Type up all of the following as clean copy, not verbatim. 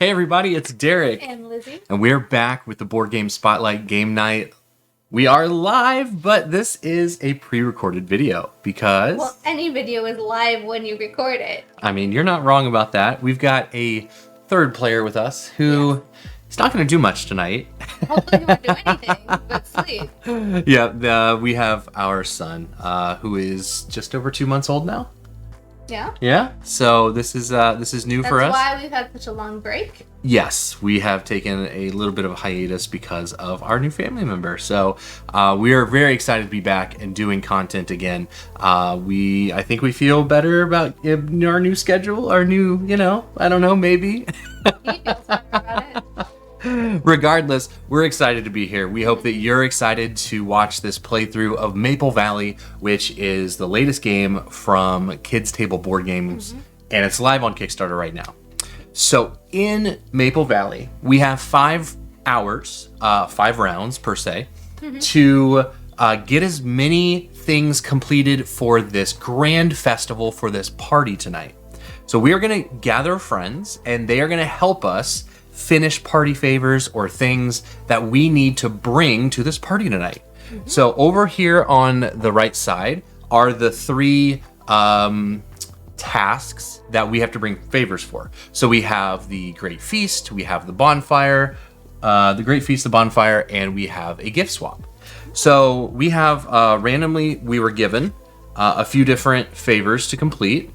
Hey everybody, it's Derek. And Lizzie. And we're back with the Board Game Spotlight Game Night. We are live, but this is a pre-recorded video because... Well, any video is live when you record it. I mean, you're not wrong about that. We've got a third player with us who is not going to do much tonight. Hopefully he won't do anything but sleep. Yeah, we have our son, who is just over 2 months old now. Yeah? Yeah, so this is new for us. That's why we've had such a long break. Yes, we have taken a little bit of a hiatus because of our new family member. So we are very excited to be back and doing content again. I think we feel better about our new schedule, our new, I don't know, maybe. He feels better about it. Regardless, we're excited to be here. We hope that you're excited to watch this playthrough of Maple Valley, which is the latest game from Kids Table Board Games, and it's live on Kickstarter right now. So in Maple Valley, we have 5 hours, 5 rounds per se, to get as many things completed for this grand festival, for this party tonight. So we are going to gather friends, and they are going to help us finish party favors or things that we need to bring to this party tonight. So over here on the right side are the 3 tasks that we have to bring favors for. So we have the Great Feast, we have the bonfire, the Great Feast, the bonfire, and we have a gift swap. So we have randomly, we were given a few different favors to complete.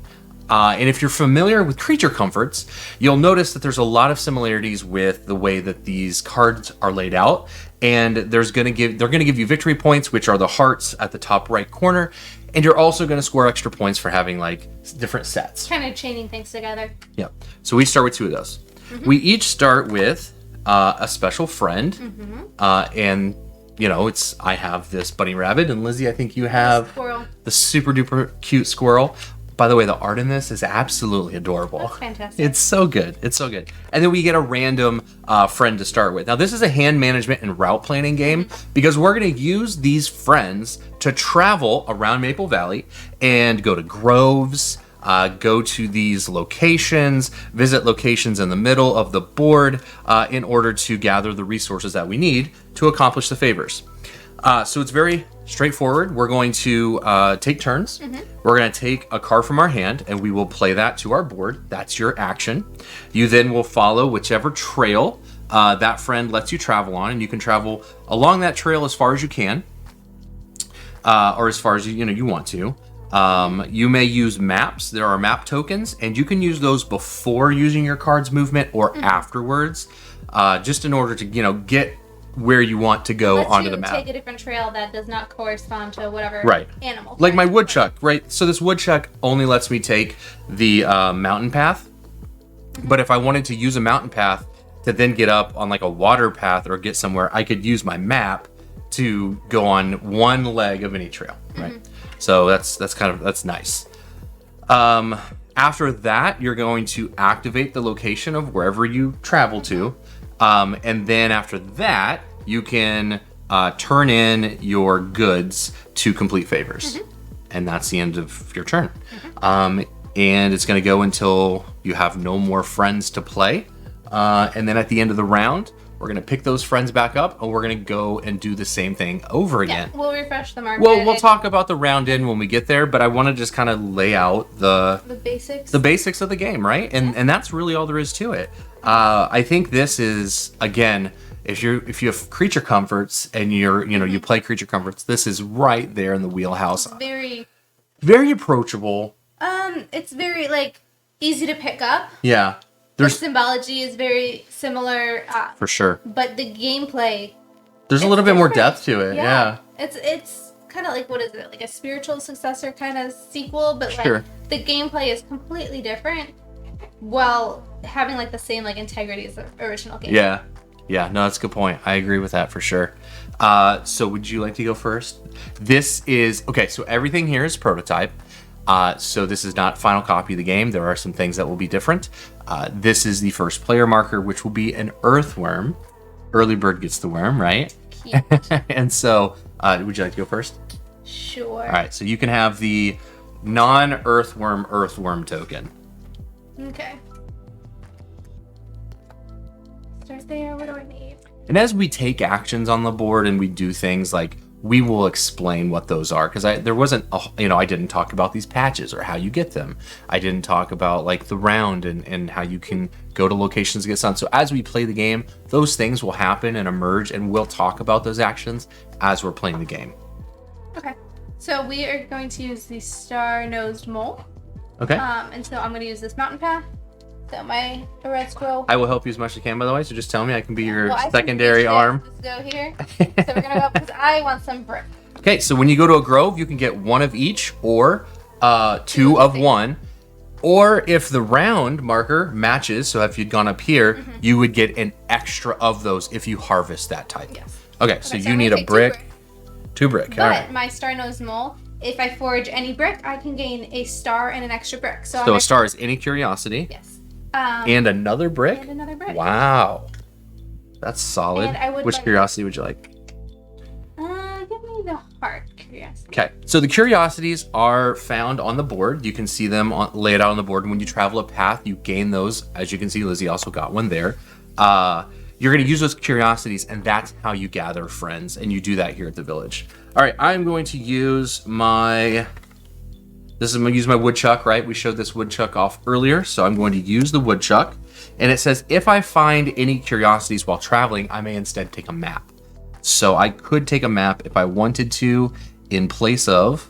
And if you're familiar with creature comforts, you'll notice that there's a lot of similarities with the way that these cards are laid out. And they're going to give you victory points, which are the hearts at the top right corner. And you're also going to score extra points for having like different sets. Kind of chaining things together. Yep. So we start with 2 of those. We each start with a special friend. And I have this bunny rabbit, and Lizzie, I think you have the super duper cute squirrel. By the way, the art in this is absolutely adorable. That's fantastic. It's so good. It's so good. And then we get a random friend to start with. Now, this is a hand management and route planning game because we're going to use these friends to travel around Maple Valley and go to groves, go to these locations, visit locations in the middle of the board in order to gather the resources that we need to accomplish the favors. So it's very straightforward. We're going to take turns. We're going to take a card from our hand and we will play that to our board. That's your action. You then will follow whichever trail that friend lets you travel on, and you can travel along that trail as far as you can, or as far as you want to. You may use maps. There are map tokens, and you can use those before using your card's movement or afterwards, just in order to get where you want to go onto the map. Take a different trail that does not correspond to whatever animal. Like my woodchuck, right? So this woodchuck only lets me take the mountain path. But if I wanted to use a mountain path to then get up on like a water path or get somewhere, I could use my map to go on one leg of any trail, right? So that's nice. After that, you're going to activate the location of wherever you travel to. And then after that, you can turn in your goods to complete favors. And that's the end of your turn. And it's going to go until you have no more friends to play. And then at the end of the round, we're going to pick those friends back up, and we're going to go and do the same thing over again. We'll refresh the market. We'll talk about the round in when we get there, but I want to just kind of lay out the basics of the game, right? And that's really all there is to it. I think this is, again, if you have creature comforts and you play creature comforts, this is right there in the wheelhouse. It's very approachable. It's very easy to pick up. Yeah. The symbology is very similar. For sure. But the gameplay, there's a little bit more depth to it. Yeah. It's kind of like, what is it? Like a spiritual successor kind of sequel, but the gameplay is completely different while having the same integrity as the original game. Yeah. Yeah, no, that's a good point. I agree with that for sure. So would you like to go first? This is, okay, so everything here is prototype. So this is not final copy of the game. There are some things that will be different. This is the first player marker, which will be an earthworm. Early bird gets the worm, right? Cute. And so, would you like to go first? Sure. All right, so you can have the non-earthworm token. Okay. right there. What do I need? And as we take actions on the board and we do things, like, we will explain what those are, because there wasn't I didn't talk about these patches or how you get them. I didn't talk about like the round and how you can go to locations to get sun. So as we play the game, those things will happen and emerge, and we'll talk about those actions as we're playing the game. Okay, so we are going to use the star-nosed mole. Okay. And so I'm going to use this mountain path. So my red squirrel. I will help you as much as I can, by the way, so just tell me. I can be your I secondary can arm. Let's go here. So we're going to go because I want some brick. Okay, so when you go to a grove, you can get one of each, or two of one. Or if the round marker matches, so if you'd gone up here, you would get an extra of those if you harvest that type. Yes. Okay, so you need a brick. Two brick. But all right. my star-nosed mole, if I forage any brick, I can gain a star and an extra brick. So a star is any curiosity. Yes. And another brick? And another brick. Wow. That's solid. And Which curiosity would you like? Give me the heart curiosity. Okay, so the curiosities are found on the board. You can see them laid out on the board. And when you travel a path, you gain those. As you can see, Lizzie also got one there. You're going to use those curiosities, and that's how you gather friends. And you do that here at the village. All right, I'm going to use my... I'm going to use my woodchuck, right? We showed this woodchuck off earlier, so I'm going to use the woodchuck. And it says, if I find any curiosities while traveling, I may instead take a map. So I could take a map if I wanted to in place of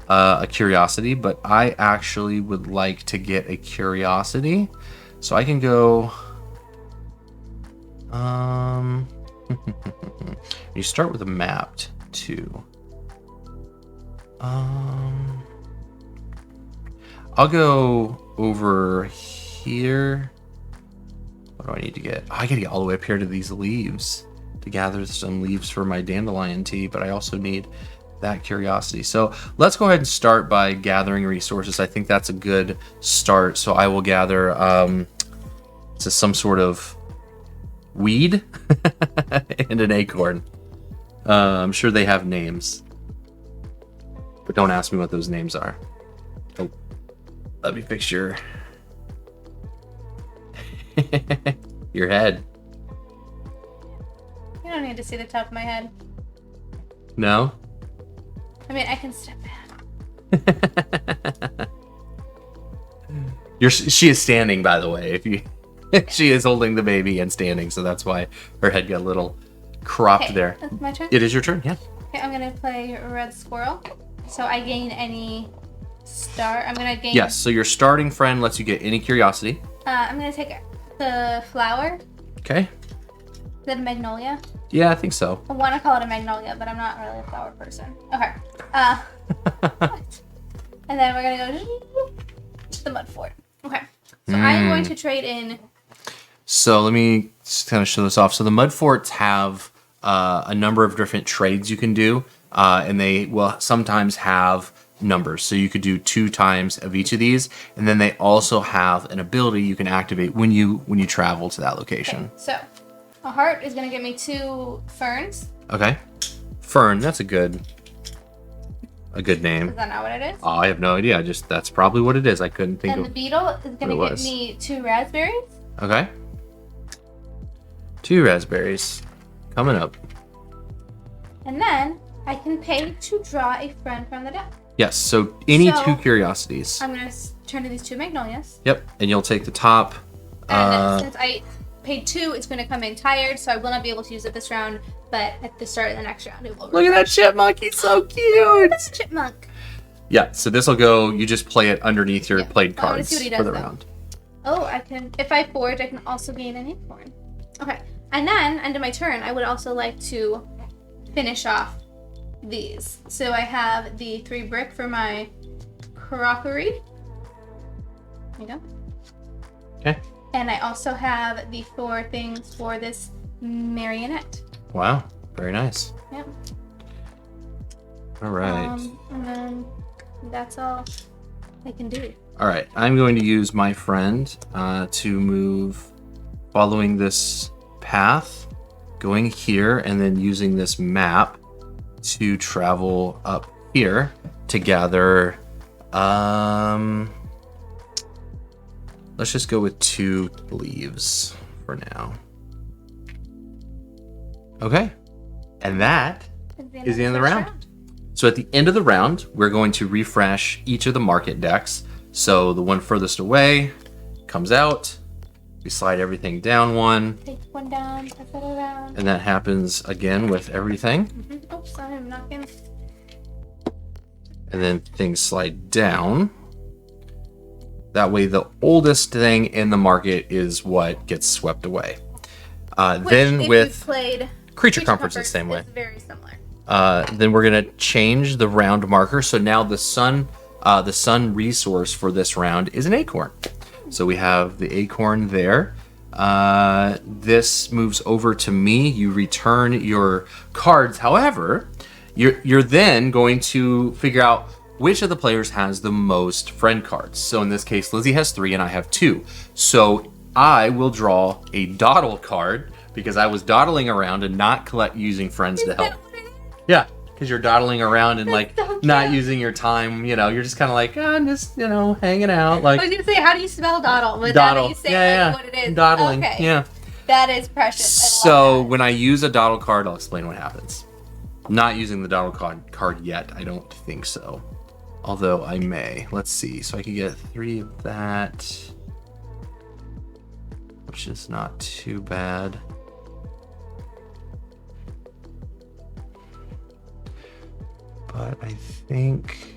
a curiosity, but I actually would like to get a curiosity. So I can go... you start with a mapped too. I'll go over here. What do I need to get? Oh, I gotta get all the way up here to these leaves to gather some leaves for my dandelion tea, but I also need that curiosity. So let's go ahead and start by gathering resources. I think that's a good start. So I will gather some sort of weed and an acorn. I'm sure they have names, but don't ask me what those names are. Oh, let me fix your your head. You don't need to see the top of my head. No? I mean, I can step back. She is standing, by the way. If you, she is holding the baby and standing, so that's why her head got a little cropped there. That's my turn? It is your turn, yeah. Okay, I'm gonna play red squirrel. So I gain any star. I'm gonna gain. Yes, so your starting friend lets you get any curiosity. I'm gonna take the flower. Okay. The magnolia. Yeah, I think so. I want to call it a magnolia, but I'm not really a flower person. Okay. What? And then we're gonna go to the mud fort. Okay. So I'm going to trade in. So let me just kind of show this off. So the mud forts have a number of different trades you can do, and they will sometimes have numbers. So you could do 2 times of each of these, and then they also have an ability you can activate when you travel to that location. Okay, so a heart is gonna give me 2 ferns. Okay. Fern, that's a good name. Is that not what it is? Oh, I have no idea. That's probably what it is. I couldn't think And of. the beetle is gonna give me 2 raspberries. Okay. 2 raspberries coming up. And then I can pay to draw a friend from the deck. Yes. So any 2 curiosities. I'm gonna turn to these 2 magnolias. Yep. And you'll take the top. And since I paid 2, it's gonna come in tired, so I will not be able to use it this round. But at the start of the next round, it will. Look at that chipmunk. He's so cute. That's a chipmunk. Yeah. So this will go. You just play it underneath your played I wanna cards see what he does, for the though. round. Oh, I can. If I forage, I can also gain an acorn. Okay. And then, end of my turn, I would also like to finish off these. So I have the 3 brick for my crockery. There you go. Okay. And I also have the 4 things for this marionette. Wow. Very nice. Yep. All right. And then that's all I can do. All right. I'm going to use my friend to move following this path, going here, and then using this map to travel up here to gather. Let's just go with 2 leaves for now. Okay. And that is the end of the round. So at the end of the round, we're going to refresh each of the market decks. So the one furthest away comes out. We slide everything down one. Take one down, pass it around. And that happens again with everything. Mm-hmm. Oops, I'm knocking. And then things slide down. That way the oldest thing in the market is what gets swept away. Then if with you played Creature Comforts the same way. It's very similar. Then we're gonna change the round marker. So now the sun resource for this round is an acorn. So we have the acorn there. This moves over to me. You return your cards. However, you're then going to figure out which of the players has the most friend cards. So in this case, Lizzie has 3 and I have 2. So I will draw a dawdle card because I was dawdling around and not using friends to help. Yeah, because you're dawdling around and like so not using your time. You know, you're just kind of like, oh, I'm just hanging out. Like I was gonna say, how do you spell dawdle? But dawdle. now that you say what it is. Dawdling. Okay. Yeah. That is precious. So when I use a dawdle card, I'll explain what happens. Not using the dawdle card yet. I don't think so. Although I may. Let's see. So I could get 3 of that, which is not too bad. But I think...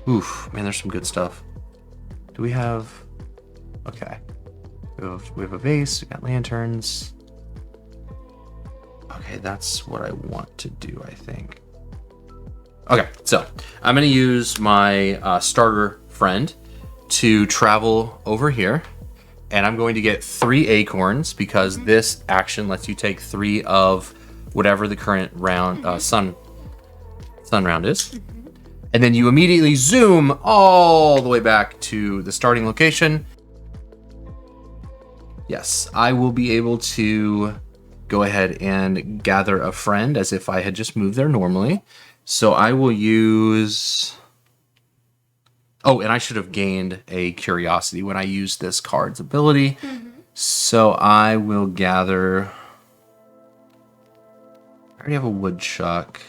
Oof, man, there's some good stuff. Do we have... Okay. We have a vase, we got lanterns. Okay, that's what I want to do, I think. Okay, so I'm going to use my starter friend to travel over here. And I'm going to get 3 acorns because this action lets you take 3 of whatever the current round sun round is. And then you immediately zoom all the way back to the starting location. Yes, I will be able to go ahead and gather a friend as if I had just moved there normally. So I will use... Oh, and I should have gained a curiosity when I used this card's ability. So I will gather... I already have a woodchuck.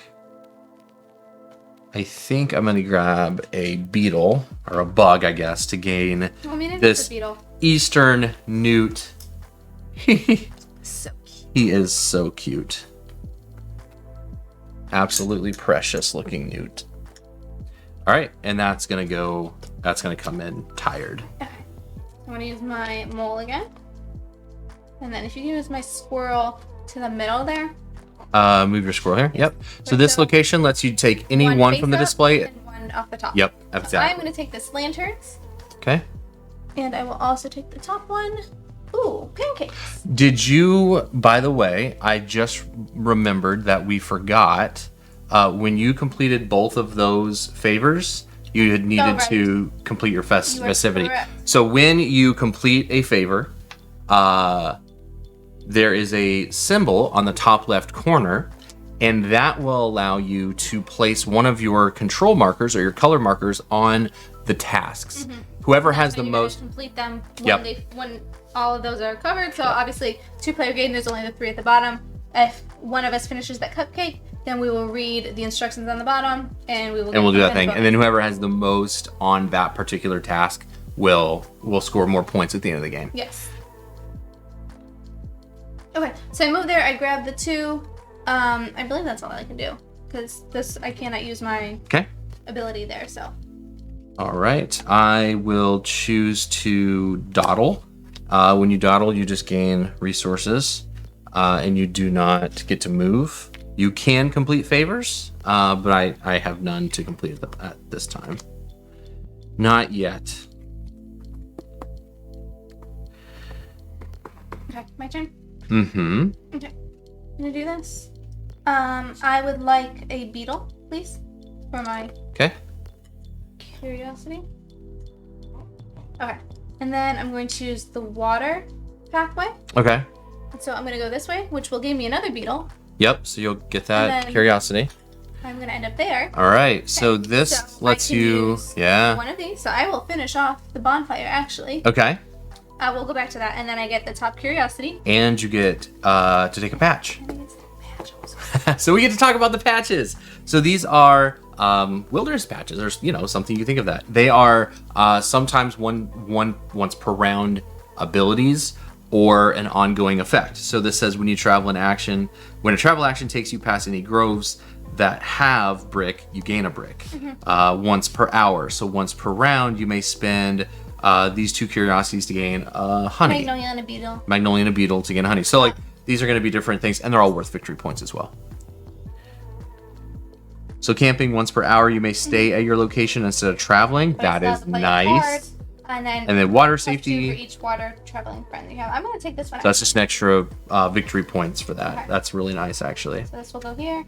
I think I'm going to grab a beetle, or a bug, I guess, to gain this eastern newt. So cute. He is so cute. Absolutely precious looking newt. All right, and that's going to come in tired. Okay. I want to use my mole again. And then if you can use my squirrel to the middle there. Move your squirrel here. Yep. So this location lets you take any one from the display. And one off the top. Yep, exactly. So I'm going to take this lanterns. Okay. And I will also take the top one. Ooh, pancakes. Did you, by the way, I just remembered that we forgot when you completed both of those favors, you had needed to complete your festivity. So when you complete a favor, there is a symbol on the top left corner, and that will allow you to place one of your control markers or your color markers on the tasks. Whoever has the most... complete them when all of those are covered. So obviously, 2-player game, there's only the 3 at the bottom. If one of us finishes that cupcake, then we will read the instructions on the bottom, and we'll do that thing. And then whoever has the most on that particular task will score more points at the end of the game. Yes. Okay, so I moved there. I grabbed the 2. I believe that's all I can do because I cannot use my ability there. So. All right, I will choose to dawdle. When you dawdle, you just gain resources, and you do not get to move. You can complete favors, but I have none to complete at this time. Not yet. Okay, my turn. Mm-hmm. Okay, I'm gonna do this. I would like a beetle, please, for my curiosity. Okay, and then I'm going to choose the water pathway. Okay. So I'm gonna go this way, which will give me another beetle. Yep. So you'll get that curiosity. I'm gonna end up there. All right. So this lets you, one of these. So I will finish off the bonfire actually. Okay. We'll go back to that, and then I get the top curiosity. And you get to take a patch. And I get the patch. So we get to talk about the patches. So these are wilderness patches, or something you think of that. They are sometimes once per round abilities or an ongoing effect. So this says when a travel action takes you past any groves that have brick, you gain a brick. Once per hour. So once per round, you may spend these 2 curiosities to gain honey. Magnolia and a beetle. Magnolia and a beetle to gain honey. So like these are going to be different things, and they're all worth victory points as well. So camping once per hour, you may stay at your location instead of traveling. That is nice. And then water safety. For each water traveling friend you have. I'm going to take this one. So that's just an extra victory points for that. Okay. That's really nice, actually. So this will go here.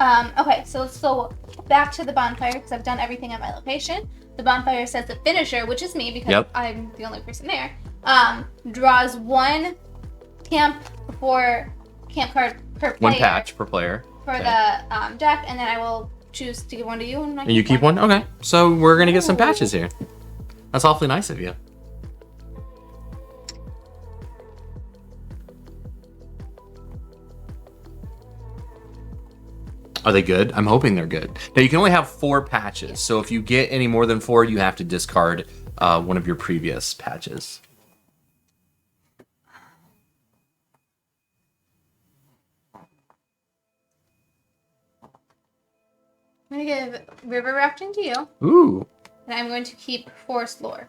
Okay, so let's go back to the bonfire because I've done everything at my location. The bonfire says the finisher, which is me because I'm the only person there, draws 1 camp card per player. 1 patch per player. For the deck, and then I will choose to give one to you. And you keep one? Okay. So we're going to get some patches here. That's awfully nice of you. Are they good? I'm hoping they're good. Now, you can only have 4 patches. So if you get any more than 4, you have to discard one of your previous patches. I'm going to give river rafting to you. Ooh. And I'm going to keep forest lore.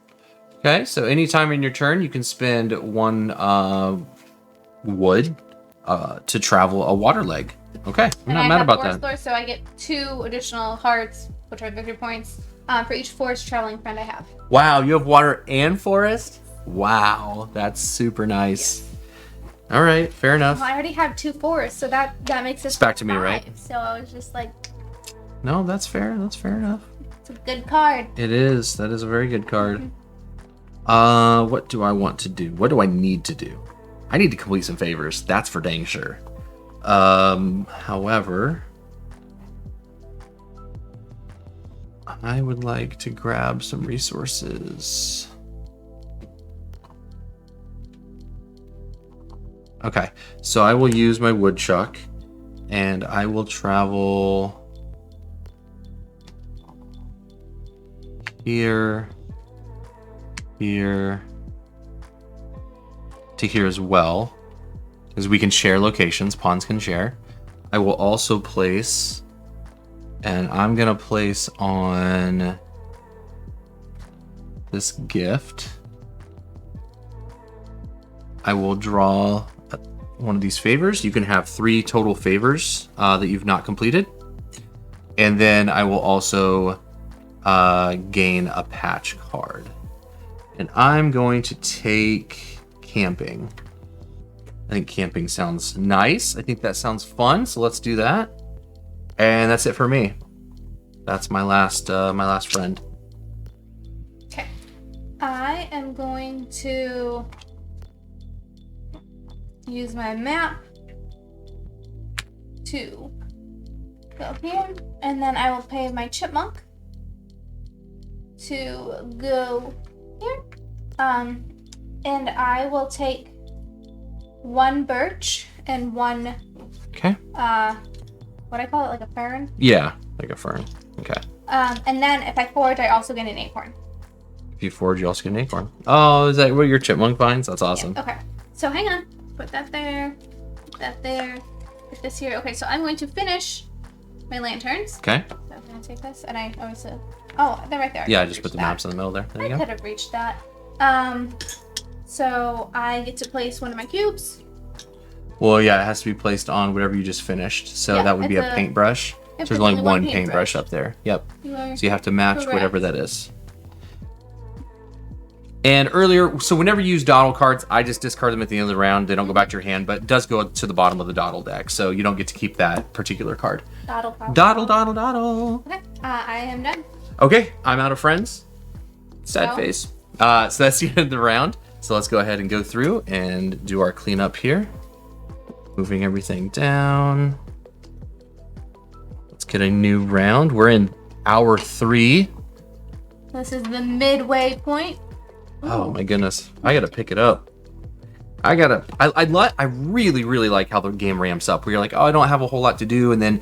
Okay, so anytime in your turn, you can spend 1 wood to travel a water leg. Okay, I'm not mad about that. Lore, so I get 2 additional hearts, which are victory points, for each forest traveling friend I have. Wow, you have water and forest? Wow, that's super nice. Yes. All right, fair enough. Well, I already have 2 forests, so that makes it it's back to 5. Me, right? So I was just like... No, that's fair. That's fair enough. It's a good card. It is. That is a very good card. What do I want to do? What do I need to do? I need to complete some favors. That's for dang sure. However, I would like to grab some resources. Okay, so I will use my woodchuck, and I will travel here, here, to here as well, because we can share locations. Pawns can share. I will also place, and I'm gonna place on this gift. I will draw one of these favors. You can have 3 total favors that you've not completed, and then I will also gain a patch card. And I'm going to take camping. I think camping sounds nice. I think that sounds fun, so let's do that. And that's it for me. That's my last friend. Okay. I am going to use my map to go here, and then I will pay my chipmunk to go here. And I will take 1 birch and 1 Okay. What I call it, like a fern? Yeah, like a fern. Okay. And then if I forage, I also get an acorn. If you forage, you also get an acorn. Oh, is that what your chipmunk finds? That's awesome. Yeah, okay. So hang on. Put that there. Put that there. Put this here. Okay, so I'm going to finish my lanterns. Okay. So I'm going to take this, and I always... Oh, they're right there. Yeah, I just put the maps in the middle there. There you go. I could have reached that. So I get to place one of my cubes. Well, yeah, it has to be placed on whatever you just finished. So Yeah, that would be a it's paintbrush. So there's only one paintbrush up there. Yep. So you have to match correct. whatever that is. And earlier, so whenever you use dawdle cards, I just discard them at the end of the round. They don't go back to your hand, but it does go to the bottom of the dawdle deck. So you don't get to keep that particular card. Dawdle. Dawdle, dawdle, dawdle. Okay, I am done. Okay, I'm out of friends. Sad No. face. So that's the end of the round. So let's go ahead and go through and do our cleanup here. Moving everything down. Let's get a new round. We're in hour 3. This is the midway point. Oh my goodness. I gotta pick it up. I really like how the game ramps up. Where you're like, oh, I don't have a whole lot to do, and then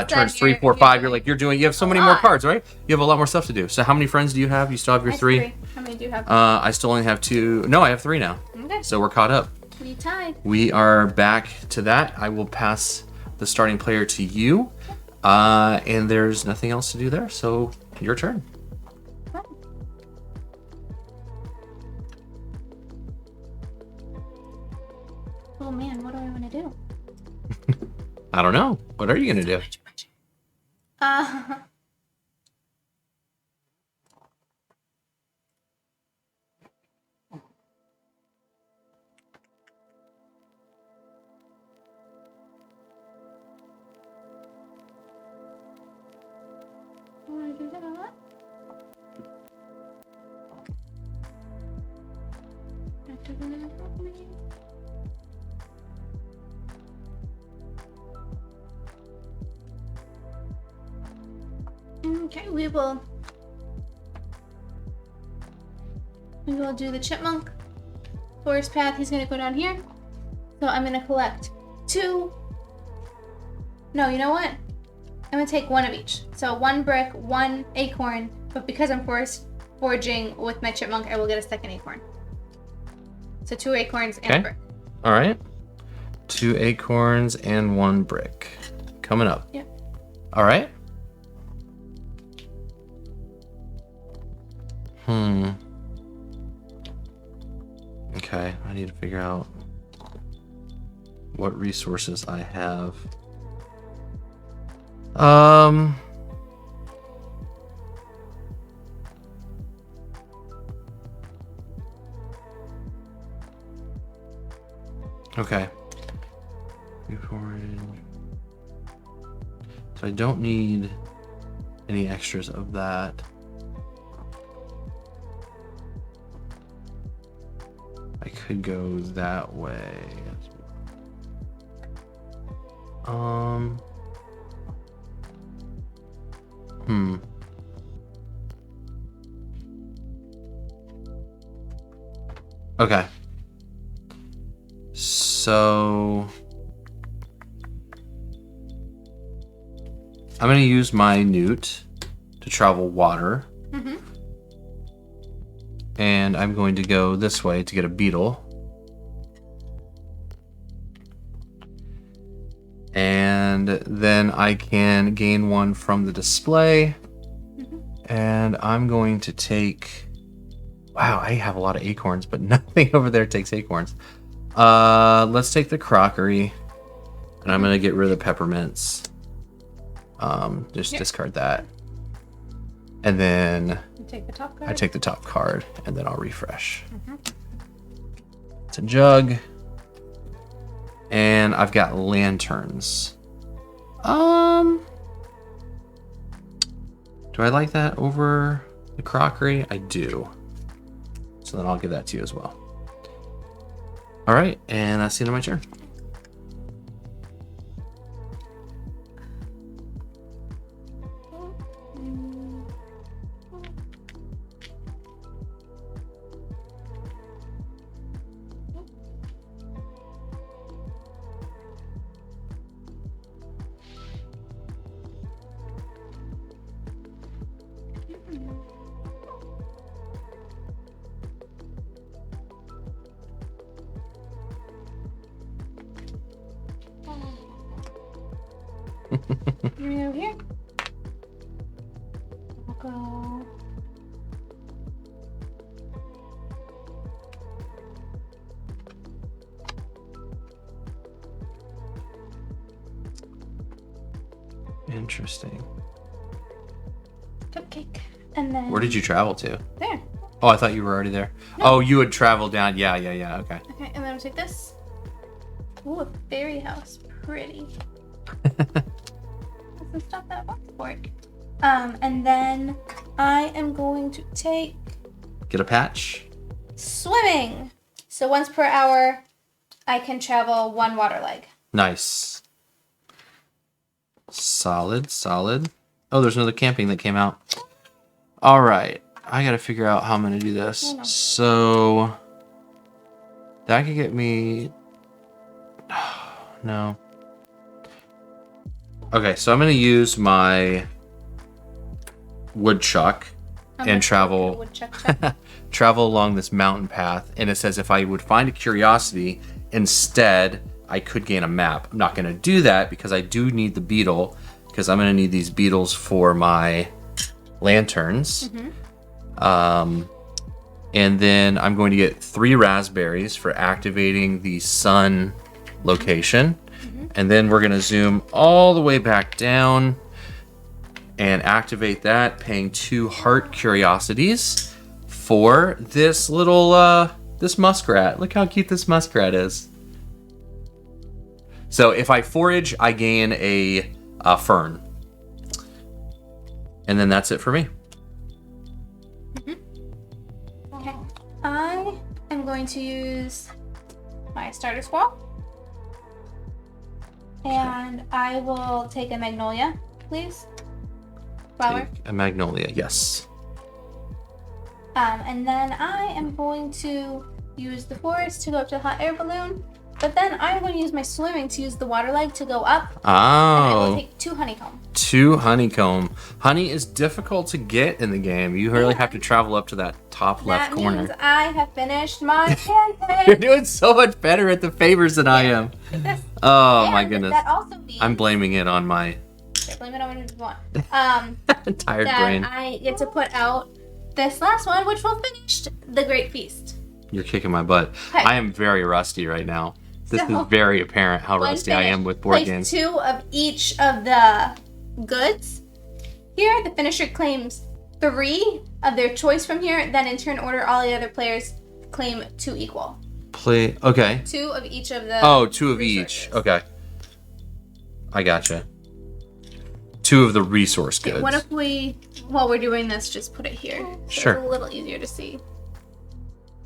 turns 3, 4, 5. You're like, you have so many more cards, right? You have a lot more stuff to do. So how many friends do you have? You still have your 3? How many do you have? I still only have 2. No, I have 3 now. Okay. So we're caught up. We tied. We are back to that. I will pass the starting player to you. And there's nothing else to do there. So your turn. Oh man, what do I want to do? I don't know. What are you gonna do? Want to do that? Okay, we will do the chipmunk forest path. He's gonna go down here. So I'm gonna collect 2. No, you know what? I'm gonna take 1 of each. So 1 brick, 1 acorn, but because I'm foraging with my chipmunk, I will get a 2nd acorn. So 2 acorns and a brick. All right. 2 acorns and 1 brick. Coming up. Yep. All right. Okay, I need to figure out what resources I have. Okay. So I don't need any extras of that. I could go that way. Okay. So I'm going to use my newt to travel water. And I'm going to go this way to get a beetle. And then I can gain 1 from the display. And I'm going to take... Wow, I have a lot of acorns, but nothing over there takes acorns. Let's take the crockery. And I'm going to get rid of the peppermints. Just discard that. And then take the top card. I take the top card, and then I'll refresh. It's a jug. And I've got lanterns. Do I like that over the crockery? I do. So then I'll give that to you as well. All right, and that's the end of my turn. You're gonna go here. I'll go. Interesting. Cupcake. And then. Where did you travel to? There. Oh, I thought you were already there. No. Oh, you had traveled down. Yeah. Okay. Okay, and then I'm gonna take this. Ooh, a fairy house. Pretty. Let's stop that box fork. And then I am going to take Get a patch. swimming. So once per hour, I can travel 1 water leg. Nice. Solid. Oh, there's another camping that came out. All right. I gotta figure out how I'm gonna do this. I know. So that could get me. No. Okay, so I'm gonna use my woodchuck and travel travel along this mountain path. And it says if I would find a curiosity, instead I could gain a map. I'm not gonna do that because I do need the beetle, because I'm gonna need these beetles for my lanterns. And then I'm going to get 3 raspberries for activating the sun location. And then we're going to zoom all the way back down and activate that, paying 2 heart curiosities for this little, this muskrat. Look how cute this muskrat is. So if I forage, I gain a fern. And then that's it for me. Okay. I am going to use my starter squall. And I will take a magnolia, please. Flower. Take a magnolia, yes. And then I am going to use the forest to go up to the hot air balloon. But then I'm going to use my swimming to use the water leg to go up. Oh. And I will take 2 honeycomb. 2 honeycomb. Honey is difficult to get in the game. You really have to travel up to that top left corner. That means I have finished my pancake. You're doing so much better at the favors than I am. Oh my goodness. That also means I'm blaming it on my blame it on whatever you want. tired that brain. I get to put out this last one, which will finish the Great Feast. You're kicking my butt. Okay. I am very rusty right now. This So, is very apparent how rusty I am with board place games. 2 of each of the goods. Here, the finisher claims 3 of their choice from here. Then, in turn order, all the other players claim 2 equal. Play. Okay. 2 of each of the. Oh, 2 of resources. each. Okay. I gotcha. 2 of the resource Okay, goods. what if we, while we're doing this, just put it here? So Sure. It's a little easier to see.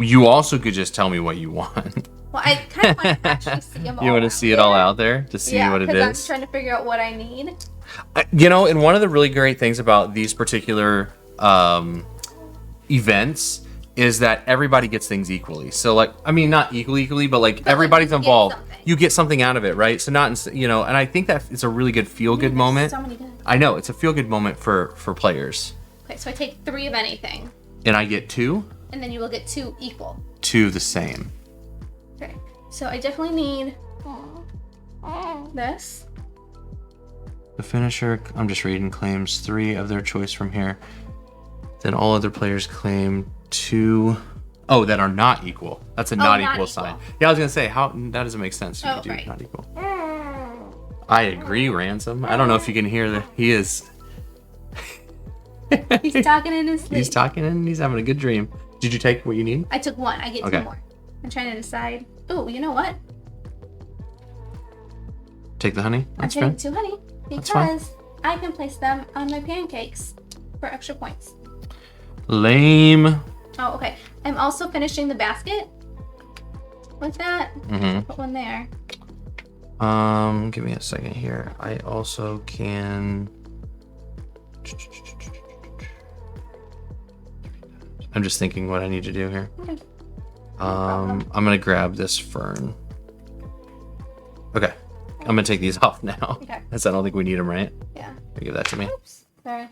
You also could just tell me what you want. Well, I kind of want to actually see them all. You want to see it all out there to see what it I'm is? trying to figure out what I need. You know, and one of the really great things about these particular events is that everybody gets things equally. So, like, I mean, not equally, but like everybody's you get involved. something. You get something out of it, right? So not, you know, and I think that it's a really good feel-good moment. So many good. I know it's a feel-good moment for players. Okay, so I take 3 of anything, And I get 2 and then you will get 2 equal. the same. Okay, so I definitely need this. The finisher, I'm just reading, claims 3 of their choice from here. Then all other players claim 2. Oh, that are not equal. That's a not equal sign. Yeah, I was gonna say, how that doesn't make sense. You could do right. not equal. I agree, Ransom. I don't know if you can hear that he is. He's talking in his sleep. He's talking and he's having a good dream. Did you take what you need? I took 1. I get 2 Okay. more. I'm trying to decide. Oh, you know what? Take the honey. That's I'm fair. taking 2 honey That's fine. because I can place them on my pancakes for extra points. Lame. Oh, okay. I'm also finishing the basket with that. Mm-hmm. Put 1 there. Give me a second here. I also can. I'm just thinking what I need to do here. Okay. I'm gonna grab this fern. Okay. I'm gonna take these off now. Okay. As I don't think we need them, right? Yeah. Give that to me. Oops. Sorry.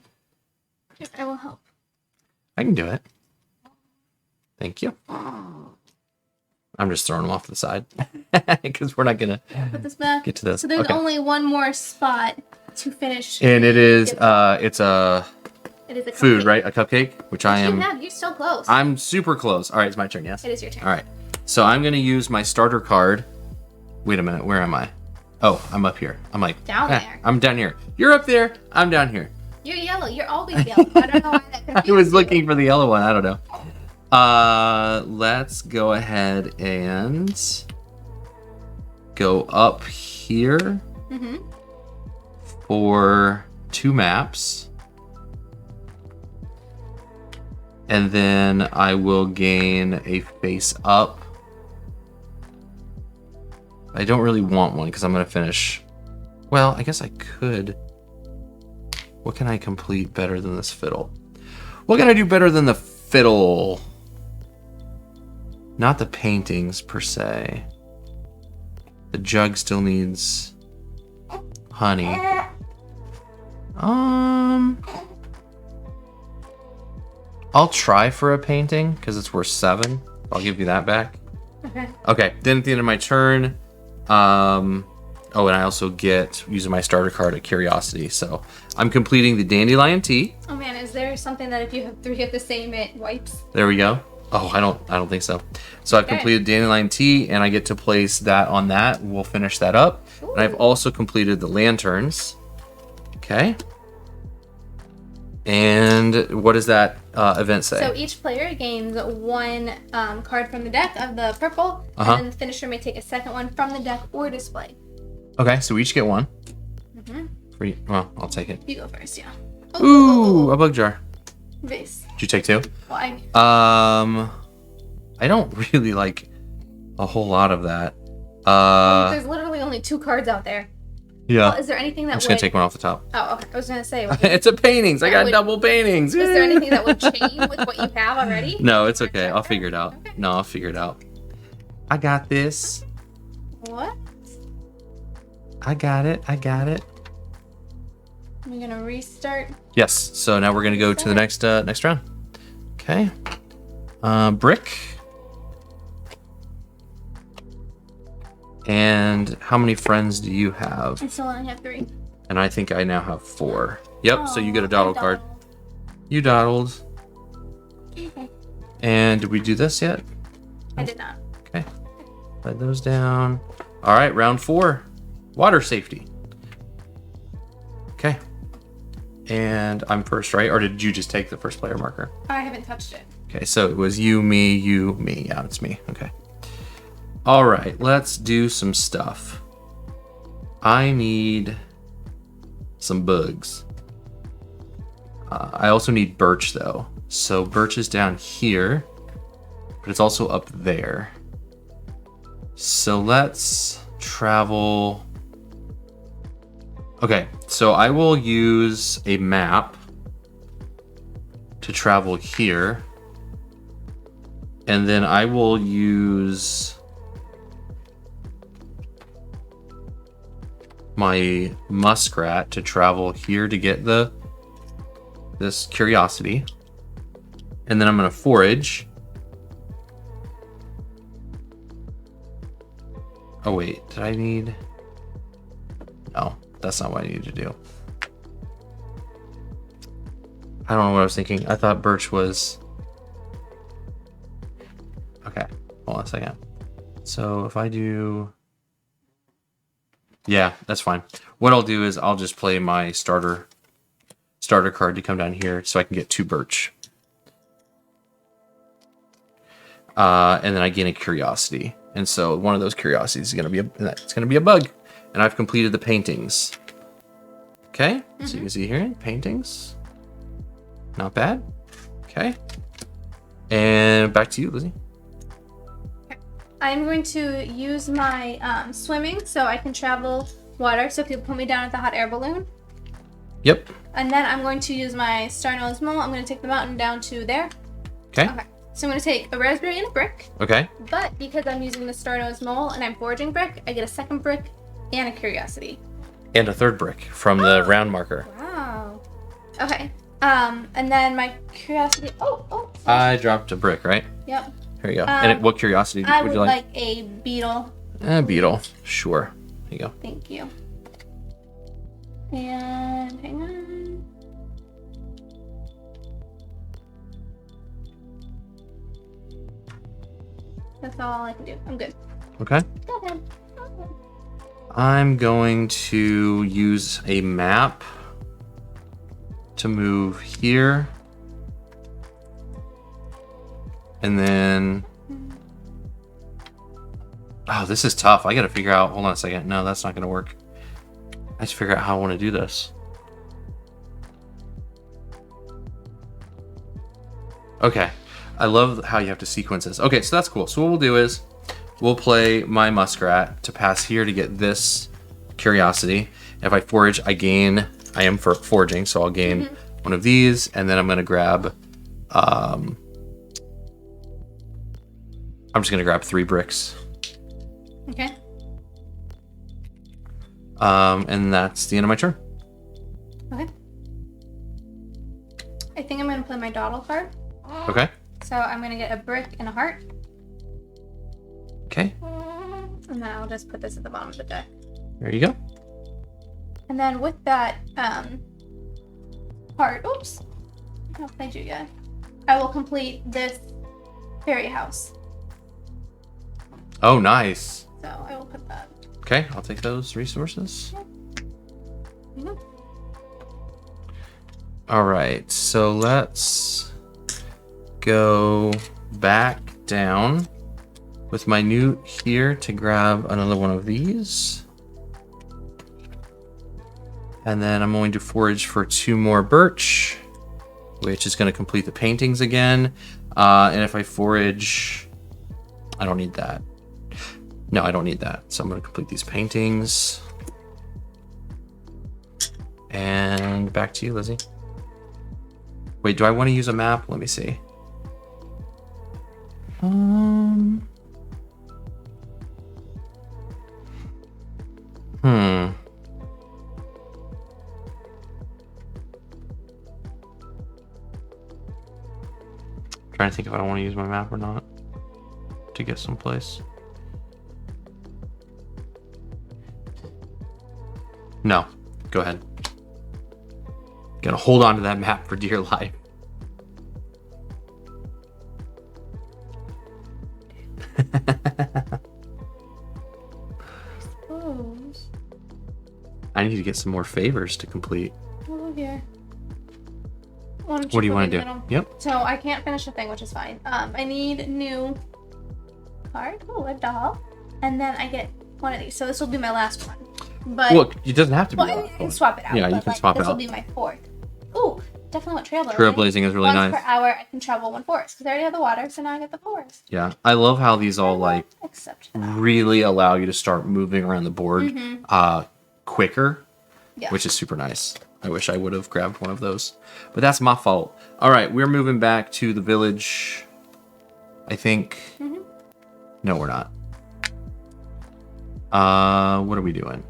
I will help. I can do it. Thank you. I'm just throwing them off to the side because we're not gonna Put this back. get to this. So there's Okay. only 1 more spot to finish. And it is it's a It is a food, cupcake. right? A cupcake, which I am. You're so close. I'm super close. All right, it's my turn. Yes. It is your turn. All right. So I'm gonna use my starter card. Wait a minute. Where am I? Oh, I'm up here. I'm like Down there. I'm down here. You're up there. I'm down here. You're yellow. You're always yellow. I don't know why that I confused was you. looking for the yellow one. I don't know. Let's go ahead and go up here Mm-hmm. for 2 maps. And then I will gain a face up. I don't really want one because I'm going to finish. Well, I guess I could. What can I complete better than this fiddle? What can I do better than the fiddle? Not the paintings, per se. The jug still needs honey. I'll try for a painting, because it's worth 7. I'll give you that back. Okay. Okay, then at the end of my turn, oh, and I also get, using my starter card, a curiosity. So I'm completing the dandelion tea. Oh man, is there something that if you have 3 of the same, it wipes? There we go. Oh, I don't think so. So I've completed dandelion tea, and I get to place that on that. We'll finish that up. Ooh. And I've also completed the lanterns. Okay. And what does that event say? So each player gains 1 card from the deck of the purple, and then the finisher may take a second one from the deck or display. Okay, so we each get 1. Well, I'll take it. You go first, yeah. Ooh, a bug jar. Vase. Did you take 2? Why? I don't really like a whole lot of that. There's literally only 2 cards out there. Yeah. Well, is there anything that I'm just gonna take one off the top. Oh, okay. I was gonna say. It's a paintings. I got double paintings. Is there anything that would change with what you have already? No, it's okay. I'll figure it out. Okay. No, I'll figure it out. I got this. What? I got it. We're gonna restart. Yes. So now we're gonna go to the next round. Okay. Brick. And how many friends do you have? I still only have 3. And I think I now have 4. Yep. Oh, so you get a dawdle card. You dawdled. Okay. And did we do this yet? I did not. Okay. Write those down. All right. Round 4. Water safety. Okay. And I'm first, right? Or did you just take the first player marker? I haven't touched it. Okay, so it was you, me. Yeah, it's me. Okay. All right, let's do some stuff. I need some bugs. I also need birch, though. So birch is down here, but it's also up there. So let's travel. Okay, so I will use a map to travel here. And then I will use my muskrat to travel here to get this curiosity. And then I'm going to forage. Oh wait, did I need... No, that's not what I needed to do. I don't know what I was thinking. I thought birch was... Okay, hold on a second. So if I do... Yeah, that's fine. What I'll do is I'll just play my starter card to come down here so I can get 2 birch. And then I gain a curiosity. And so one of those curiosities is gonna be a bug. And I've completed the paintings. Okay, so you can see here, paintings. Not bad. Okay. And back to you, Lizzie. I'm going to use my swimming so I can travel water. So if you put me down at the hot air balloon. Yep. And then I'm going to use my star-nosed mole. I'm going to take the mountain down to there. Okay. Okay. So I'm going to take a raspberry and a brick. Okay. But because I'm using the star-nosed mole and I'm foraging brick, I get a second brick and a curiosity. And a 3rd brick from the round marker. Wow. Okay. And then my curiosity. Oh. I dropped a brick, right? Yep. Here you go. And what curiosity would you like? I would like a beetle. A beetle. Sure. Here you go. Thank you. And hang on. That's all I can do. I'm good. Okay. Go ahead. I'm going to use a map to move here. And then... Oh, this is tough. I gotta figure out... Hold on a second. No, that's not gonna work. I have to figure out how I want to do this. Okay. I love how you have to sequence this. Okay, so that's cool. So what we'll do is we'll play my muskrat to pass here to get this curiosity. If I forage, I am foraging, so I'll gain one of these, and then I'm going to grab I'm just gonna grab 3 bricks. Okay. And that's the end of my turn. Okay. I think I'm gonna play my dawdle card. Okay. So I'm gonna get a brick and a heart. Okay. And then I'll just put this at the bottom of the deck. There you go. And then with that heart, oops, I haven't played you yet. I will complete this fairy house. Oh, nice. So I will put that. Okay, I'll take those resources. Mhm. All right, so let's go back down with my newt here to grab another one of these. And then I'm going to forage for 2 more birch, which is going to complete the paintings again. And if I forage, I don't need that. No, I don't need that. So I'm going to complete these paintings. And back to you, Lizzie. Wait, do I want to use a map? Let me see. Trying to think if I want to use my map or not to get someplace. No, go ahead. Gotta hold on to that map for dear life. Suppose. I need to get some more favors to complete. Oh, here. What do you want to do? Yep. So I can't finish a thing, which is fine. I need new card. Oh, a doll. And then I get one of these. So this will be my last one. But Look, it doesn't have to be. well, I can swap it out. Yeah, you but, can swap it this out. will be my 4th. Ooh, definitely want trailblazing. Trailblazing is really Once nice. per hour, I can travel 1 forest because I already have the water, so now I get the forest. Yeah, I love how these all like Accept that. really allow you to start moving around the board quicker, Yeah. which is super nice. I wish I would have grabbed one of those, but that's my fault. All right, we're moving back to the village. I think. No, we're not. What are we doing?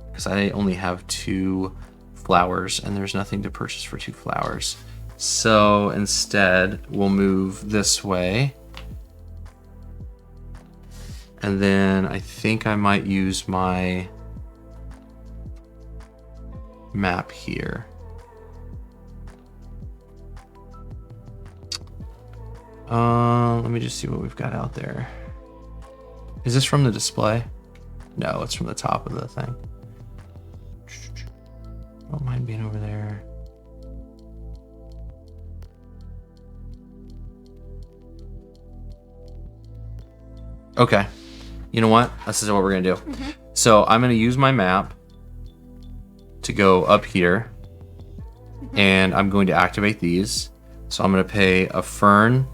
Because I only have 2 flowers, and there's nothing to purchase for 2 flowers. So instead, we'll move this way. And then I think I might use my map here. Let me just see what we've got out there. Is this from the display? No, it's from the top of the thing. Don't mind being over there. Okay. You know what? This is what we're gonna do. So I'm gonna use my map to go up here, and I'm going to activate these. So I'm gonna pay a fern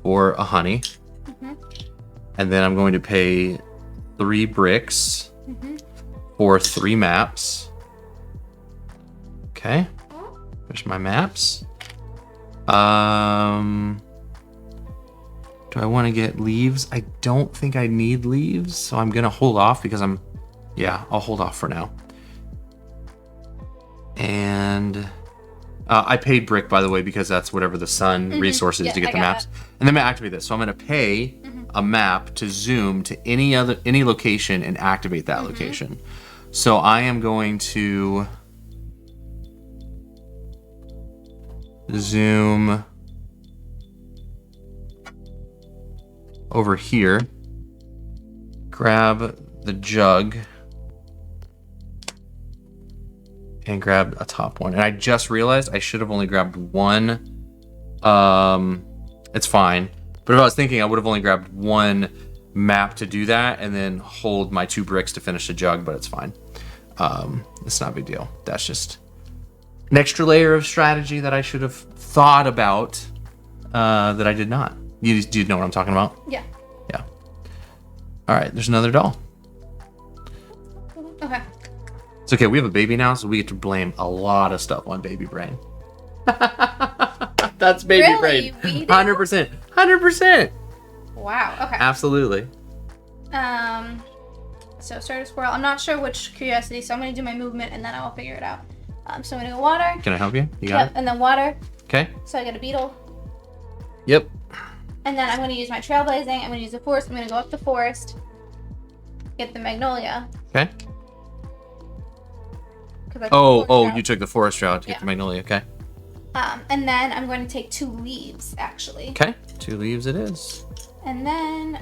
for a honey, and then I'm going to pay 3 bricks for 3 maps. Okay, there's my maps. Do I want to get leaves? I don't think I need leaves, so I'm gonna hold off because I'll hold off for now. And I paid brick, by the way, because that's whatever the sun resource is to get the maps. And then I'm gonna activate this. So I'm gonna pay a map to zoom to any location and activate that location. So I am going to zoom over here, grab the jug, and grab a top one. And I just realized I should have only grabbed 1. It's fine. But if I was thinking, I would have only grabbed 1 map to do that and then hold my 2 bricks to finish the jug, but it's fine. It's not a big deal. That's just an extra layer of strategy that I should have thought about that I did not. Do you know what I'm talking about? Yeah. Yeah. All right, there's another doll. Okay. It's okay, we have a baby now, so we get to blame a lot of stuff on baby brain. That's baby Really? brain. We do? 100%. 100%. Wow. Okay. Absolutely. So start a squirrel. I'm not sure which curiosity, so I'm gonna do my movement and then I will figure it out. So I'm gonna go water. Can I help you? You got Yep, and then water. Okay. So I get a beetle. Yep. And then I'm gonna use my trailblazing. I'm gonna use the forest. I'm gonna go up the forest. Get the magnolia. Okay. 'Cause I took the Oh, forest route. you took the forest route to get Yeah. the magnolia. Okay. And then I'm going to take 2 leaves, actually. Okay. 2 leaves it is. And then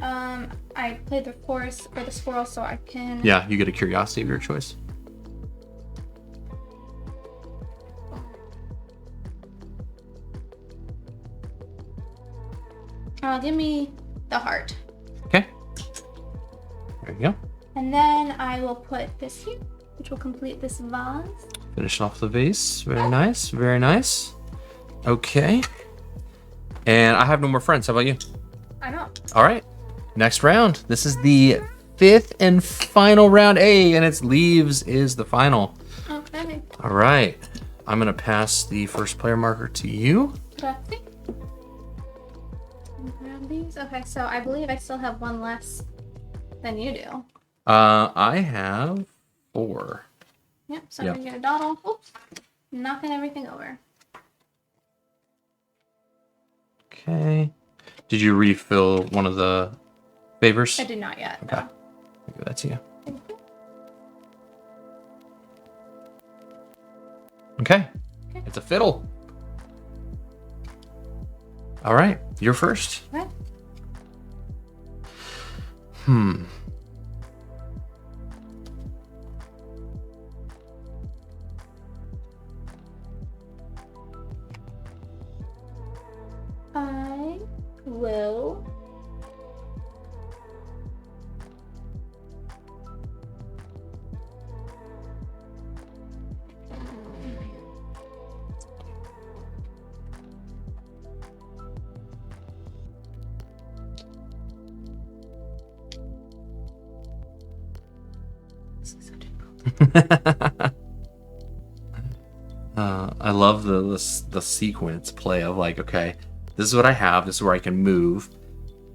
I played the forest for the squirrel, so I can. Yeah, you get a curiosity of your choice. Give me the heart. Okay. There you go. And then I will put this here, which will complete this vase. Finish off the vase. Very nice. Very nice. Okay. And I have no more friends. How about you? I know. All right. Next round. This is the 5th and final round. And it's leaves is the final. Okay. All right. I'm going to pass the first player marker to you. Okay. Grab these. Okay, so I believe I still have 1 less than you do. I have 4. Yep, so Yep. I'm gonna get a dawdle. Oops. Knocking everything over. Okay. Did you refill one of the favors? I did not yet. Okay. No. I'll give that to you. Thank you. Okay. Okay. It's a fiddle. All right. You're first. Okay. I will This is so difficult. I love the sequence play of like, okay, this is what I have, this is where I can move,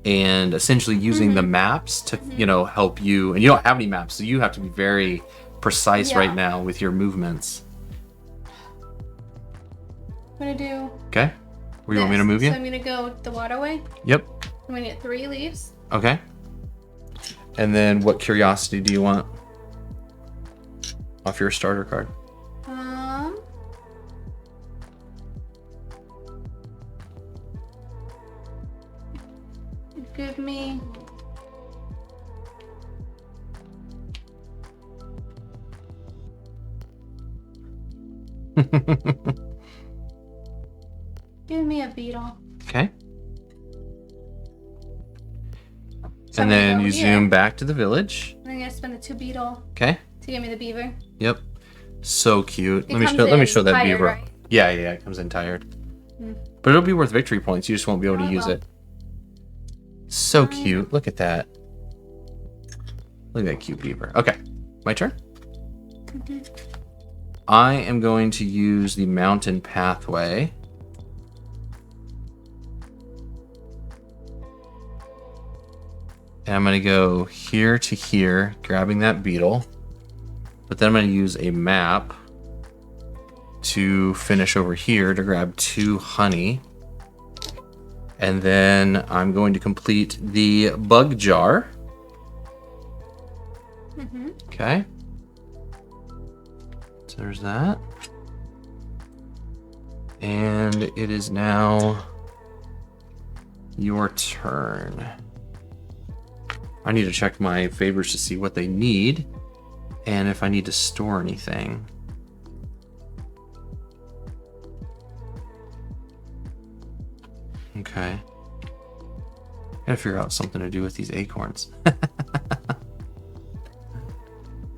and essentially using the maps to help you. And you don't have any maps, so you have to be very precise right now with your movements. I'm gonna do. Okay. Where you want me to move you? So I'm gonna go the waterway. Yep. I'm gonna get 3 leaves. Okay. And then what curiosity do you want off your starter card? Give me. Give me a beetle. Okay. So And I'm gonna then go you here. zoom back to the village. I'm gonna spend the 2 beetle Okay. to give me the beaver. Yep. So cute. It Let me comes show in that tired, beaver. right? Yeah, it comes in tired. But it'll be worth victory points. You just won't be able to Oh, it use will. it. So cute. Look at that. Look at that cute beaver. Okay. My turn. I am going to use the mountain pathway. And I'm going to go here to here, grabbing that beetle. But then I'm going to use a map to finish over here to grab 2 honey. And then I'm going to complete the bug jar. Okay. So there's that. And it is now your turn. I need to check my favors to see what they need and if I need to store anything. Okay. Gotta figure out something to do with these acorns.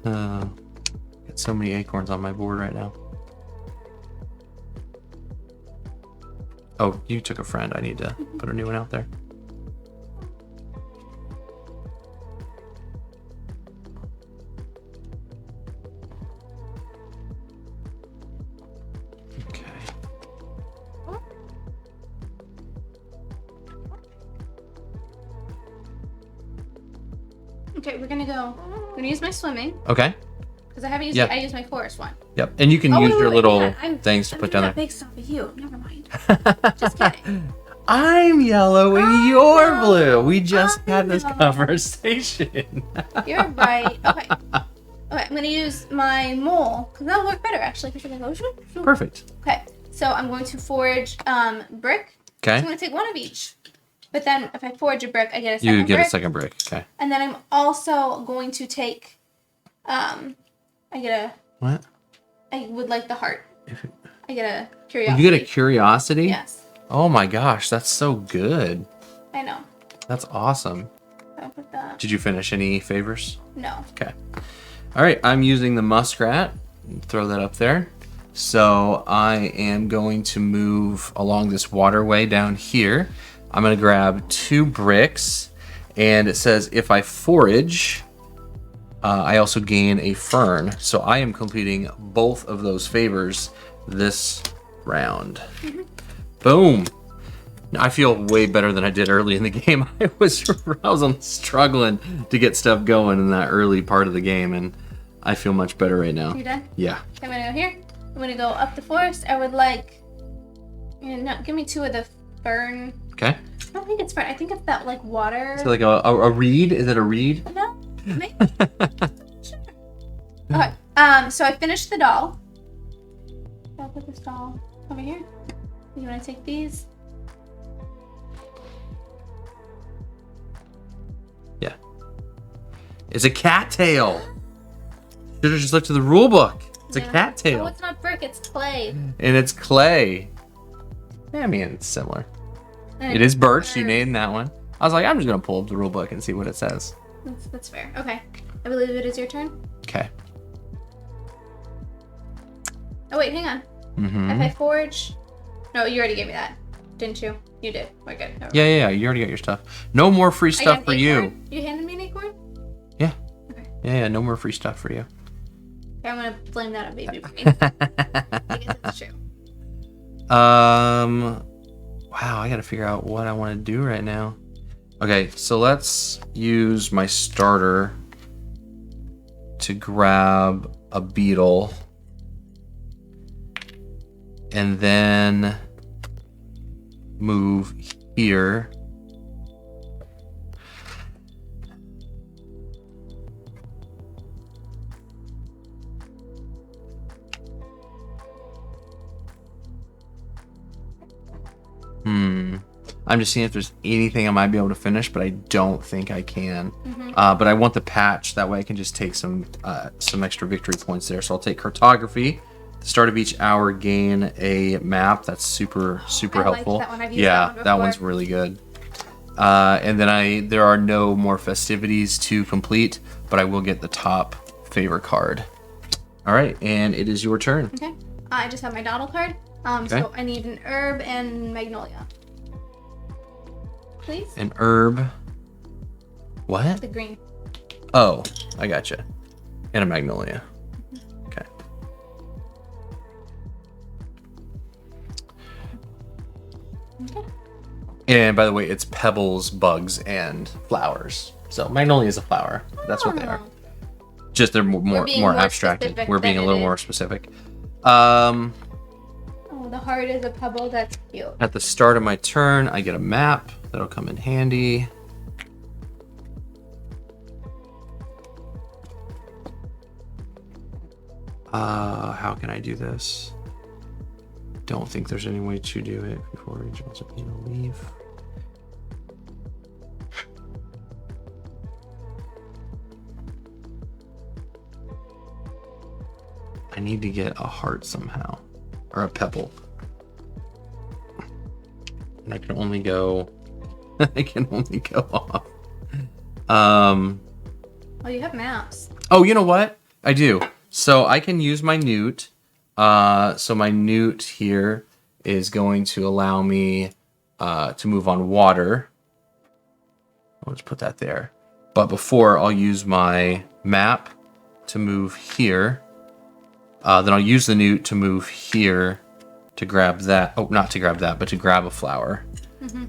Got so many acorns on my board right now. Oh, you took a friend. I need to put a new one out there. Okay. Okay, we're gonna go. I'm gonna use my swimming Okay. because I haven't used. Yeah. I used my forest one. Yep. And you can Oh, use wait, your wait, little hang on. things to I'm put doing down that there. big stuff with you. Never mind. Just kidding. I'm yellow and I you're know. blue. We just I had this know. conversation. You're right. Okay. Okay, I'm gonna use my mole because that'll work better actually. Because go shoot, shoot. Perfect. Okay, so I'm going to forage brick. So I'm Okay. gonna take one of each. But then if I forage a brick, I get a second You get brick. a second brick. Okay. And then I'm also going to take I What? would like the heart. If it- I get a Oh, curiosity. you get a curiosity? Yes. Oh my gosh, that's so good. I know. That's awesome. I'll put that. Did you finish any favors? No. Okay. All right, I'm using the muskrat. Throw that up there. So I am going to move along this waterway down here. I'm going to grab 2 bricks, and it says if I forage, I also gain a fern. So I am completing both of those favors this round. Boom. I feel way better than I did early in the game. I was struggling to get stuff going in that early part of the game, and I feel much better right now. You done? Yeah. Okay, I'm gonna go here. I'm gonna go up the forest. I would like give me 2 of the fern. Okay. I don't think it's fern. I think it's that like water. So like a reed? Is it a reed? No? Maybe. Sure. Okay. So I finished the doll. I'll put this doll over here. You wanna take these? Yeah. It's a cattail. Should have just looked at the rule book. It's a Oh, cattail. it's not brick, it's clay. And it's clay. Yeah, I mean, it's similar. And It is birch. You earth. named that one. I was like, I'm just going to pull up the rule book and see what it says. That's fair. Okay. I believe it is your turn. Okay. Oh, wait, hang on. Mm-hmm. If I forage. No, you already gave me that. Didn't you? You did. We're good. Never mind. Yeah. You already got your stuff. No more free I got stuff an for you. acorn. You handed me an acorn? Yeah. Okay. Yeah. No more free stuff for you. Okay, I'm gonna blame that on baby brain. I guess it's true. Wow, I gotta figure out what I want to do right now. Okay, so let's use my starter to grab a beetle. And then move here. I'm just seeing if there's anything I might be able to finish, but I don't think I can. But I want the patch. That way I can just take some extra victory points there. So I'll take cartography. At the start of each hour, gain a map. That's super I like helpful. that one. I've used Yeah, that one that one's before. really good. And then there are no more festivities to complete, but I will get the top favor card. All right, and it is your turn. Okay. I just have my dawdle card. Okay. So I need an herb and magnolia. Please? An herb. What? The green. Oh, I gotcha. And a magnolia. Okay. Okay. And by the way, it's pebbles, bugs, and flowers. So magnolia is a flower. That's what they are. Just they're more being more more abstracted. specific We're being a than little it more is. specific. Oh, the heart is a pebble. That's cute. At the start of my turn, I get a map. That'll come in handy. How can I do this? Don't think there's any way to do it before regionals are going to leave. I need to get a heart somehow, or a pebble. And I can only go. I can only go off. Oh, you have maps. Oh, you know what? I do. So I can use my newt. So my newt here is going to allow me to move on water. I'll just put that there. But before, I'll use my map to move here. Then I'll use the newt to move here to grab that. Oh, not to grab that, but to grab a flower.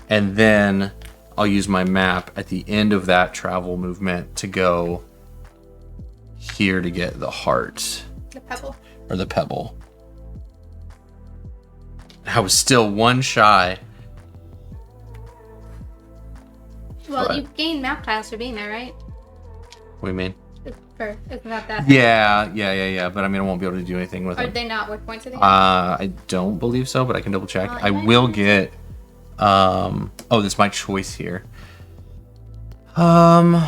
And then I'll use my map at the end of that travel movement to go here to get the heart. The pebble. Or the pebble. I was still one shy. Well, But- you gain map tiles for being there, right? What do you mean? It's not that. Yeah. But I mean, I won't be able to do anything with Are them. they not worth points at the end? I don't believe so, but I can double check. Well, I it might will be. get. Oh, this is my choice here. Yeah,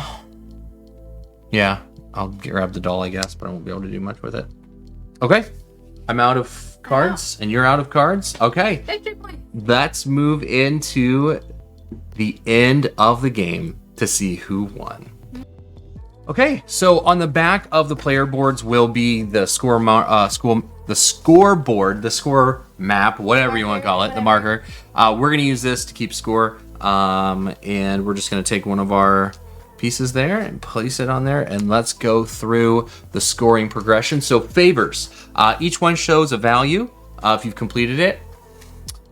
I'll grab the doll, I guess, but I won't be able to do much with it. Okay, I'm out of cards, and you're out of cards. Okay, Victory point. let's move into the end of the game to see who won. Okay, so on the back of the player boards will be the the scoreboard, the score map, whatever you want to call it, the marker. We're gonna use this to keep score, and we're just gonna take one of our pieces there and place it on there, and let's go through the scoring progression. So favors, each one shows a value if you've completed it.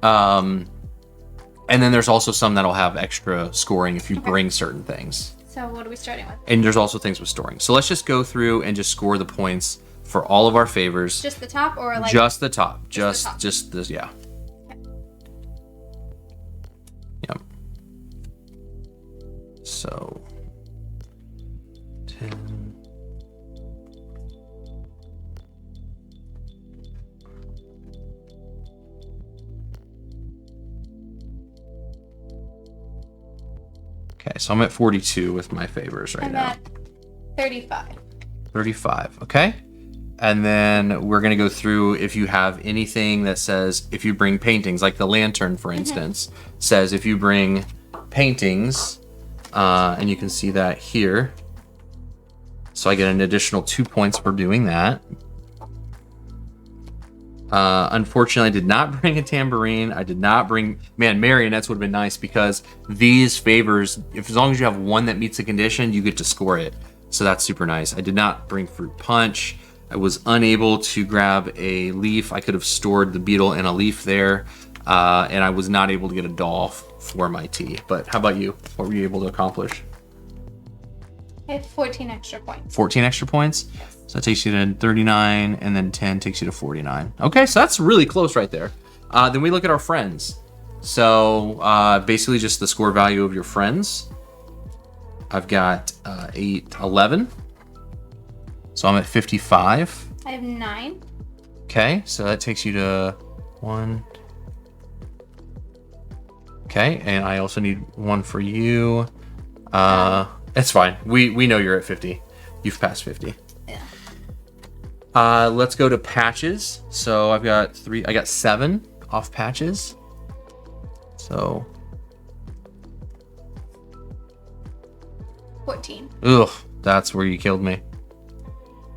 And then there's also some that'll have extra scoring if you bring certain things. So what are we starting with? And there's also things with storing. So let's just go through and just score the points for all of our favors. Just the top or like? Just the top. Just the top. Just this, yeah. Okay. Yep. So 10. Okay, so I'm at 42 with my favors right I'm now. at 35. 35, okay? And then we're going to go through if you have anything that says if you bring paintings, like the lantern, for instance, says if you bring paintings, and you can see that here. So I get an additional 2 points for doing that. Unfortunately, I did not bring a tambourine. I did not bring... Man, marionettes would have been nice because these favors, as long as you have one that meets the condition, you get to score it. So that's super nice. I did not bring fruit punch. I was unable to grab a leaf. I could have stored the beetle in a leaf there. And I was not able to get a doll for my tea. But how about you? What were you able to accomplish? I have 14 extra points. 14 extra points? So that takes you to 39, and then 10 takes you to 49. Okay, so that's really close right there. Then we look at our friends. So basically just the score value of your friends. I've got 8, 11. So I'm at 55. I have 9. Okay, so that takes you to 1. Okay, and I also need 1 for you. It's fine. We know you're at 50. You've passed 50. Yeah. Let's go to patches. So I've got 3. I got 7 off patches. So 14. ugh, that's where you killed me.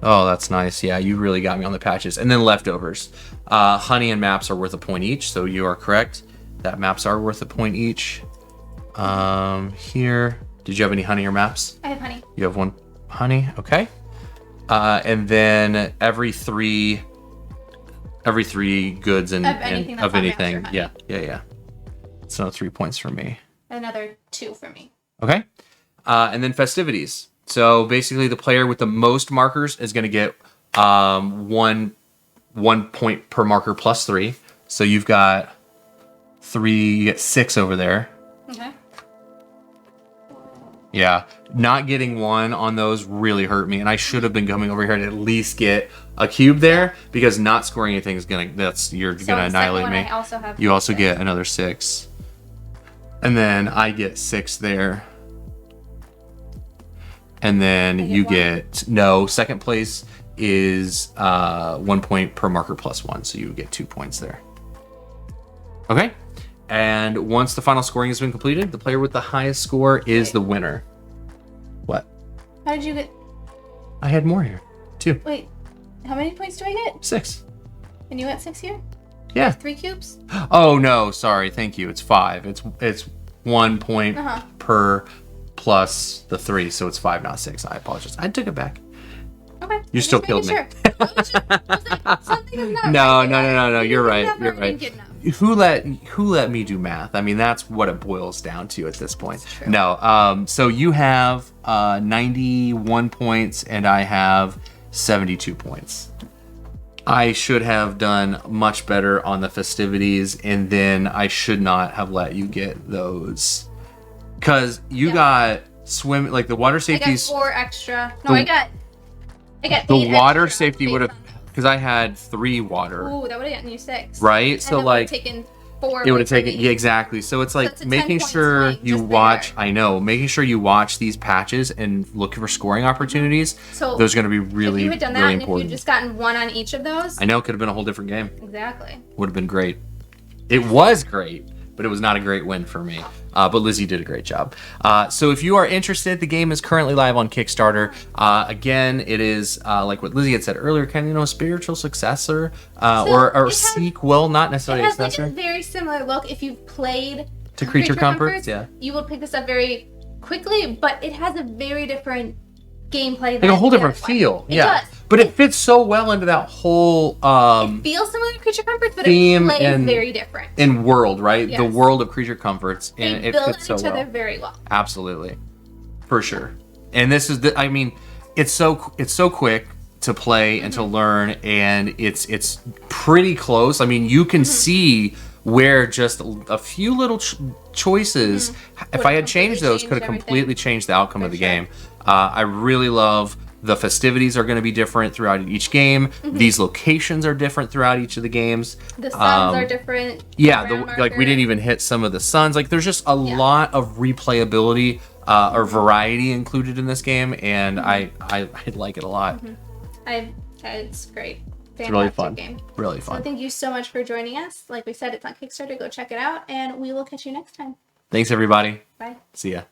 Oh, that's nice. Yeah, you really got me on the patches. And then leftovers. Honey and maps are worth a point each, so you are correct. That maps are worth a point each. Here, did you have any honey or maps? I have honey. You have 1 honey, okay. And then every three goods and Of anything that's of on anything. maps or Yeah. So 3 points for me. Another 2 for me. Okay. And then festivities. So basically the player with the most markers is going to get 1 point per marker plus 3. So you've got 3, you get 6 over there. Okay. Yeah, not getting 1 on those really hurt me, and I should have been coming over here to at least get a cube there because not scoring anything is you're gonna annihilate me. I also have You also 6. get another 6, and then I get 6 there, and then you get no. Second place is 1 point per marker plus 1, so you get 2 points there. Okay. And once the final scoring has been completed, the player with the highest score is the winner. What? How did you get? I had more here. 2. Wait, how many points do I get? 6. And you got 6 here? Yeah. 3 cubes? Oh no, sorry. Thank you. It's 5. It's 1 point per plus the 3, so it's 5, not 6. I apologize. I took it back. Okay. You still killed me. Sure. I was like, something is not No. right. You're right. Never You're right. didn't get enough. who let me do math? I mean, that's what it boils down to at this point. True. No, so you have 91 points and I have 72 points. I should have done much better on the festivities, and then I should not have let you get those. Because you got swim, like the water safeties. I got 4 extra. No, I got the 8 water extra safety would have, based on- because I had 3 water. Ooh, that would have gotten you 6. Right? And So it like, would've taken 4. it would have away from taken, me. yeah, exactly. So it's like it's a 10 making point sure swing you just watch, there. I know, making sure you watch these patches and look for scoring opportunities. So those are going to be really, if you had done that, really and if important. you'd just gotten 1 on each of those, I know it could have been a whole different game. exactly. Would have been great. It was great, but it was not a great win for me. But Lizzie did a great job. So if you are interested, the game is currently live on Kickstarter. Again, it is like what Lizzie had said earlier, kind of a spiritual successor or it has- sequel, not It necessarily a has like a successor. very similar look. If you've played To Creature Comforts, yeah. you will pick this up very quickly, but it has a very different gameplay. Like a whole different feel. Yeah. But it fits so well into that whole it feels similar to Creature Comforts, but theme it plays and- very different. in world, right? Yes. The world of Creature Comforts, They and it build fits on so each well. other very well. Absolutely, for sure. And this is I mean, it's so quick to play and to learn, and it's pretty close. I mean, you can see where just a few little choices, if I had changed those, could have completely changed the outcome of the game. I really love. The festivities are going to be different throughout each game. These locations are different throughout each of the games. The suns are different. Yeah, ground like we marker. didn't even hit some of the suns. Like there's just a lot of replayability or variety included in this game, and I like it a lot. It's great. It's really Fantastic fun. game. Really So fun. thank you so much for joining us. Like we said, it's on Kickstarter. Go check it out, and we will catch you next time. Thanks everybody. Bye. See ya.